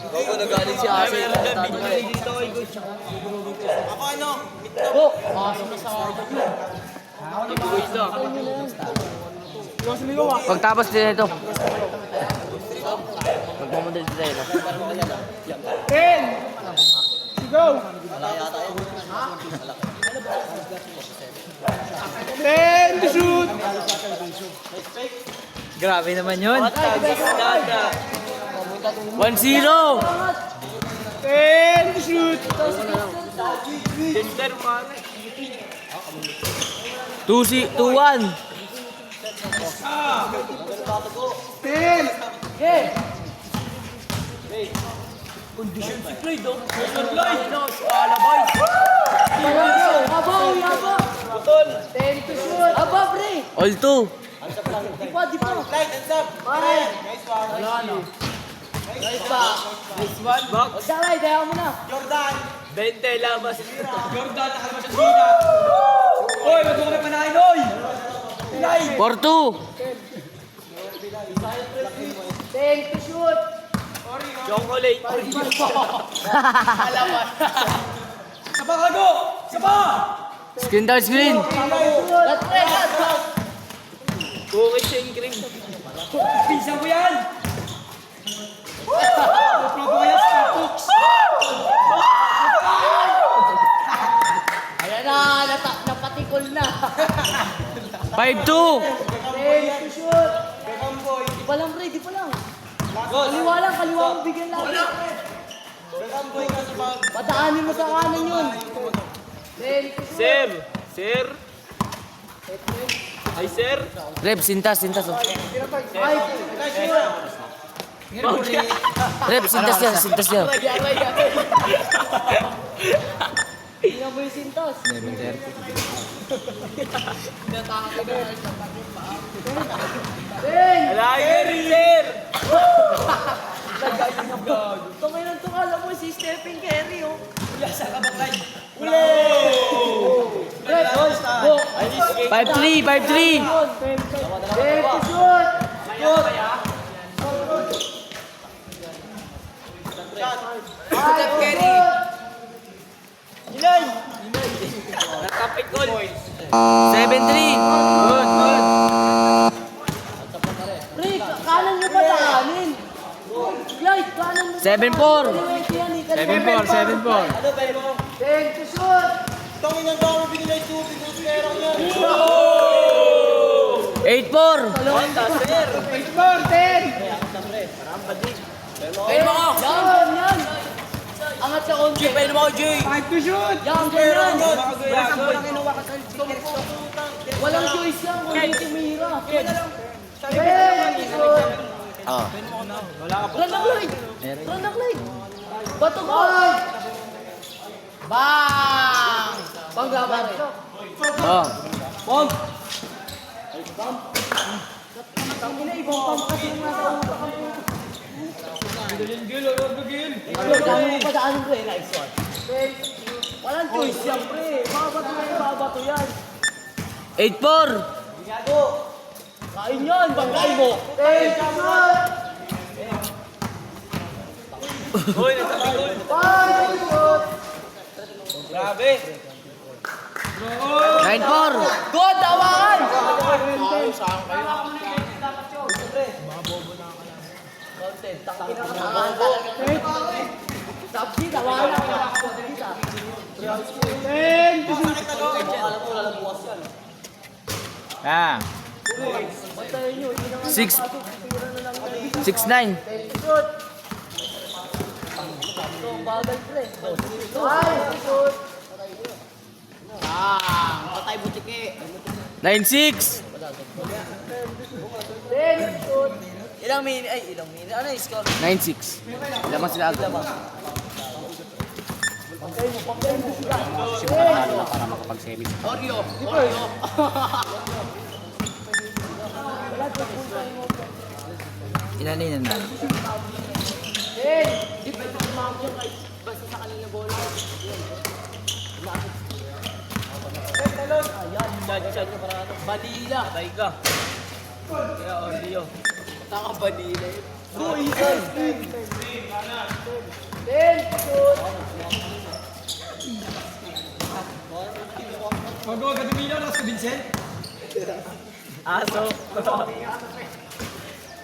Ako nagaling si Ase. Ako ano? Go! Makasok na sa pagtapos din ito. Magmamodel din tayo. 10! Go! 10 to shoot! Grabe naman yun. 1-0! 10 to shoot! 2-1. 10! Condition si Floyd, oh. Floyd, no? Sala, boys. Abaw, yaba. 10 to shoot. Aba, pre. All 2. Di pa. Light, hands up! Pare. Nice one. Nice pa. Huwag dalay, daya mo na. Jordan! 20 labas. Jordan, nakalabas siya sila! Hoy, wag mo kami panahin, hoy! 4-2. 10 to shoot. Chocolate. Saba ka, go! Saba! Screen down, screen. Lat, pre, lat. Bukit siya yung cream. Pisa mo yan! Probo kaya sa Fox! Ayan na, napatikol na. 5-2. 10 to shoot. Di pa lang, pre, di pa lang. Kaliwa mo, bigyan lang. Pataanin mo sa kanan yun. 10 to shoot. Sir. Ay, sir. Rep, sintas. Oh. Ay, Rep, sintas niya. tingnan mo yung sintos. Ben! Sir. Tumay ng tukala mo si Stephen Curry, oh. Wala sa kabakay! Red, go! 5-3. 10 to shoot! Steph Curry. Nakapit goal. 7-3. Good. Rick, kanan nyo pa daanin. Light, kanan mo. 7-4. 7-4. 10 to shoot! Tangin ang dami binilay tubig ng pera ko yan! 8-4. 10! Yan! Angat sa konti. Pwede mo ako, Jay. 5 to shoot! Yan, ganyan. Walang kinuha ka sa Walang choice yan kung hindi tumira. Oh. Randak leg! Bato ko! Bang! Bangga ba rin? Oh. Tangina, ibang pump kasi yung nasa utak ang puto. Dami mo pa daanin, pre. Nice one. Walang choice yan, pre. Babato yan. 8-4. Kain yan, banggay mo. 10 to shoot! Hoy, nasa goal. 5 to shoot! Grabe. 9-4. Good, tawakan! Sabsi, tawakan lang. 10 to shoot! Ah. Bantayan nyo, hindi naman 6. 6-9. 10 to shoot! Ito, bagal, pre. 5 to shoot! Patay butike! 9-6. 10 to shoot! Ilang minute? Ano yung score? 9-6. Laman sila agad. Oreo! Inaninan na. 10! Di pwede kumamit yung kahit basta sa kanila bola. Ayan, dyan yung parado. Badila. Patay ka. Kaya audio. Taka badila yun. Go, Ethan! malakas ka, Vincent? Aso.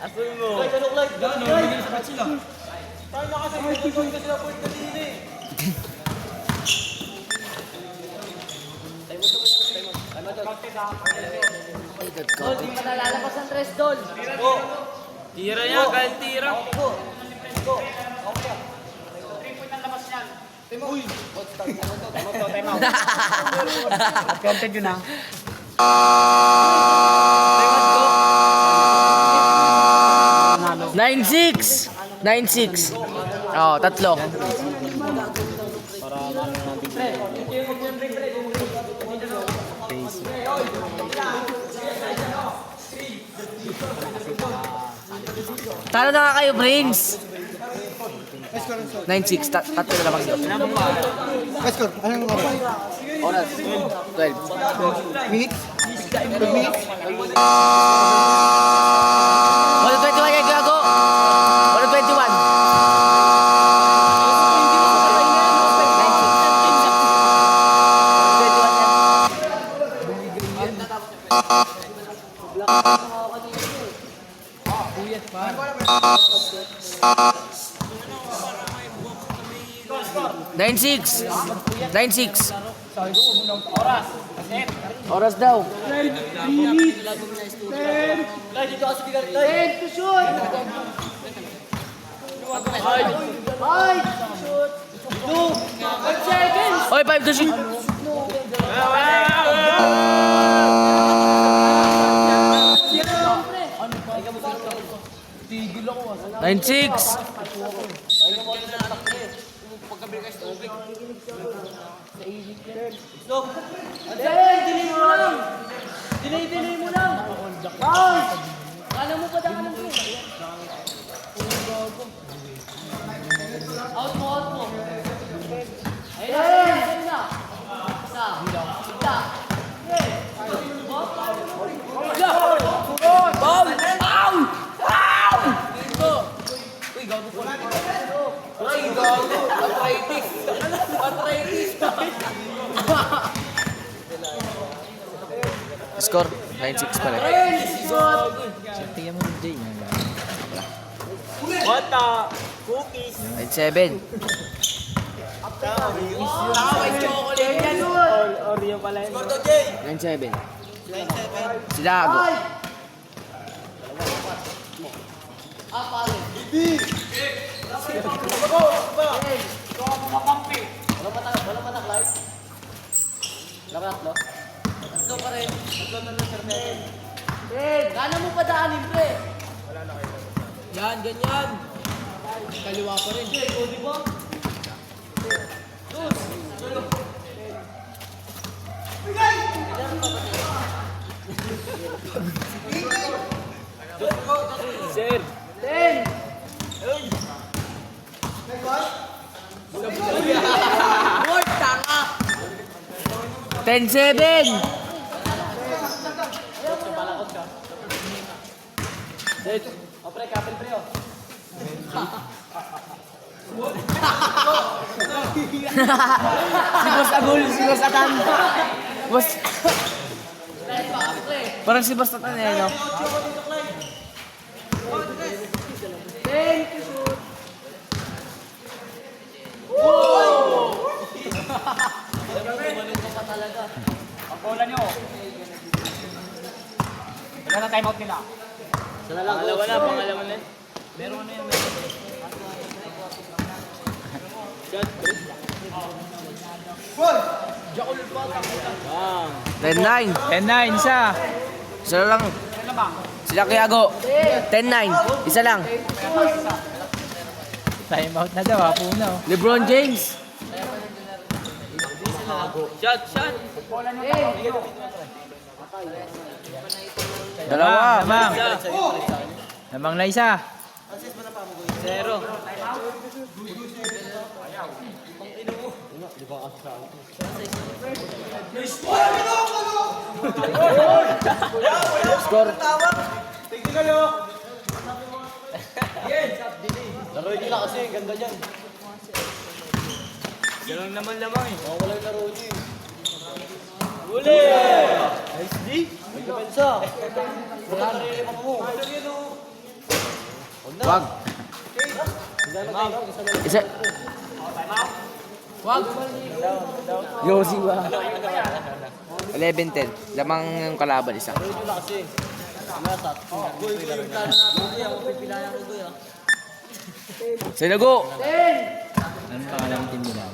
Aso mo. Gano'n, bigyan sa bat sila. Dol, di mo nalalabas ang tres, Dol. Tira niya, kahit tira. Content yun ah. 9-6. 9-6. Oh, tatlo. Talo na nga kayo, Prince. 9-6. Tatlo na lang yun. Score, anong oras? Oras. 12. Minutes? 12 minutes? 121 yan, gago. 121. Nine six. 9-6. Oras daw. 12 minutes? 10. 10 to shoot. 5 shoot. 5 seconds. Oy, 5 to shoot. Nine six. Delay mo lang. Delay mo lang. Bounce. Kala mo pa daan ng play. Out mo. Ayun na. Isa. Isa. Score 9-6 pa rin. What the? Cookies. 9-7. Oreo pala yun. 9-7. Sila ako. Pare. Walang matak-live. Tatlo pa rin. Tatlo na lang, sir. Gana mo pa daanin, pre. Yan, ganyan. Kaliwa pa rin. O, di ba? Sir. 10. Boy, tanga. 10-7. O, pre, kapil, pre, o. Si Boss Agul, si Boss Atan. Boss. Parang si Boss Atan eh, no? 10 to shoot. Gumaling ka pa talaga. Pagbola nyo. Wala na timeout nila. Pangalawa na. Meron na yan. 10-9. 10-9, isa. Isa lang. Sila Kiago. 10-9. Isa lang. Timeout na daw, Puno. LeBron James. Shot. Dalawa. Lamang. Isa. Lamang na isa. 0. Score. Laruin nila kasi, ganda dyan. Ganun naman lamang eh. Wala yung laro niyo. Uli! Nice D. May kapensa. Wag. Isa. Wag. Yosi ba? 11-10. Lamang yung kalaban isa. Sinago. Anong pangalan ng team nila?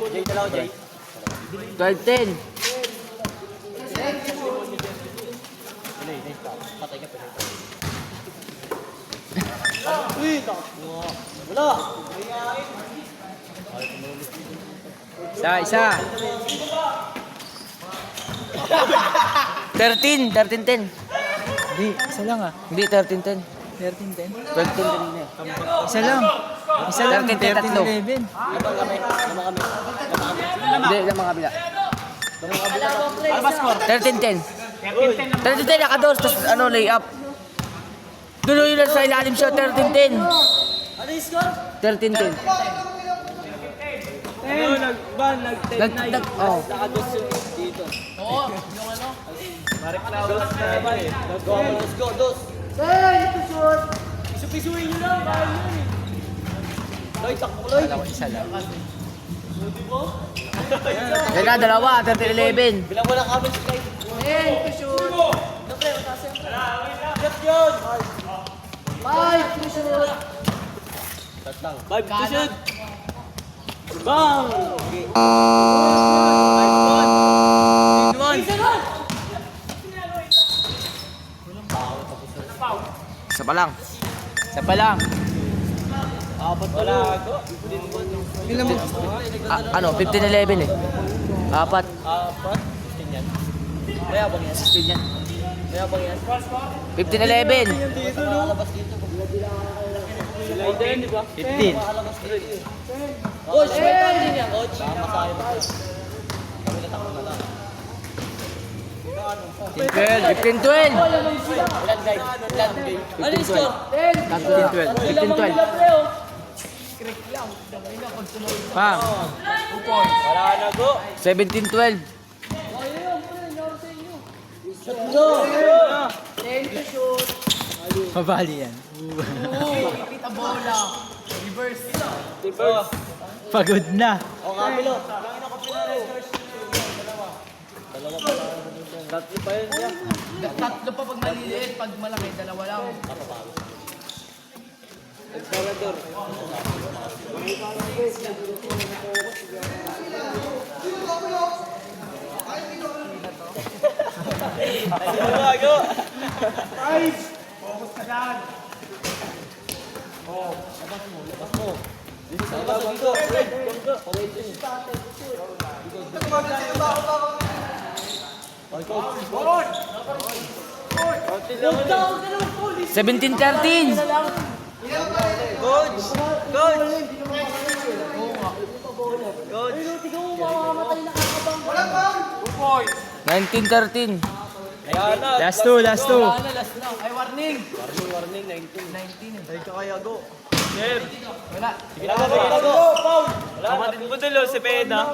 Jay, dalawa, Jay. 12-10. Wala. Isa. 13-10. Hindi, isa lang ah. Hindi, 13-10. 13-10. 12-10 din Isa lang. Isa lang. 13-10, tatlo. 13-11. Hindi, lamang kabila. 13-10. 13-10, nakados. Tapos ano, layup. Duloy lang sa ilalim siya, 13-10. Ano yung score? 13-10. Ano, nag-10 na Oh. Nakados yung dito. Let's go. Let's go, dos. Isu-pisuin nyo lang, kaya nyo eh. Loy, takbo Loy. Isa lang. Teka, dalawa, 13-11. Bilang mo lang kami si Clay. Siyempre, mataas yan. Shot yun! 5 to shoot! Five to shoot. Bang! Isa pa lang. Isa pa lang. Ano, 15-11 eh. Apat. Mayabang yan. 16 yan. Mayabang yan. 15-11. Makalabas dito. Sila din, di ba? 15. Makalabas dito. Coach, may time din yan, coach. Masaya ba? Kami natakbo na lang. 15-12. Ilan guys? Ilan guys? Ano yung score? 15-12. Pang. Wala na go. 17-12. Mabali yan. Reverse. Pagod na. O, Camilo. Tatlo pa yun yan. Tatlo pa pag maliliit, pag malaki, dalawa lang. Explorador. Go. Seventeen 13. Coach! Coach! Coach! 19-13. Ayan na. Last two. Ay, warning. Warning, 19. Tayo ka kaya go. Sir. Wala. Sige na go. Foul. Kapatid mo dulo si Peda.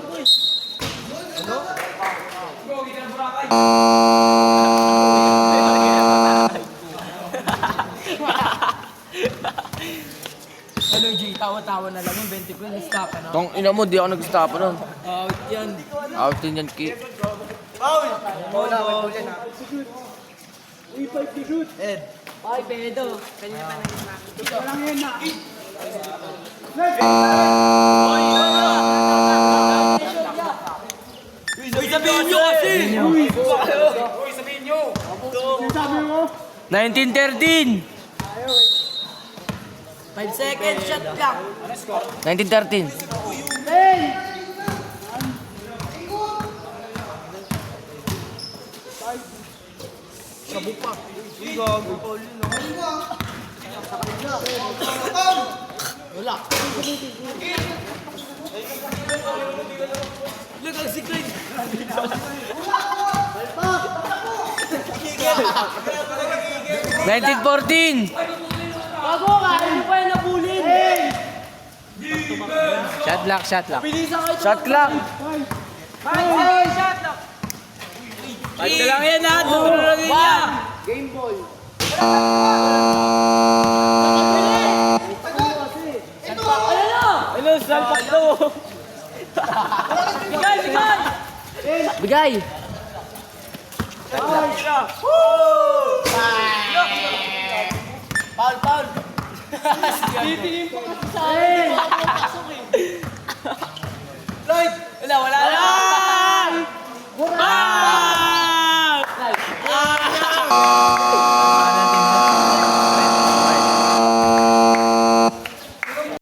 Ano, G? Tawa-tawa na lang yung 20 ko. Stop na. Kung ina mo, di ako nag-stop nun. Out yan. Out din yan, Ki. Ay, Pedro. Kanina pa nag-smack. Uy, sabihin nyo kasi! Uy, sabihin nyo! 19-13. 5 seconds, shot lang. 19-13. Legal si Craig! 19-14. Bago ka, ano pa yung nabulin? Siya Shot clock, shot clock. Bilisan kayo. Shot clock. Basta lang yan ha. Dururugin niya. Game ball. Ano, salpak to. Bigay, bigay. Bigay. Foul, foul. Titingin pa kasi sa akin. Lloyd! Wala, wala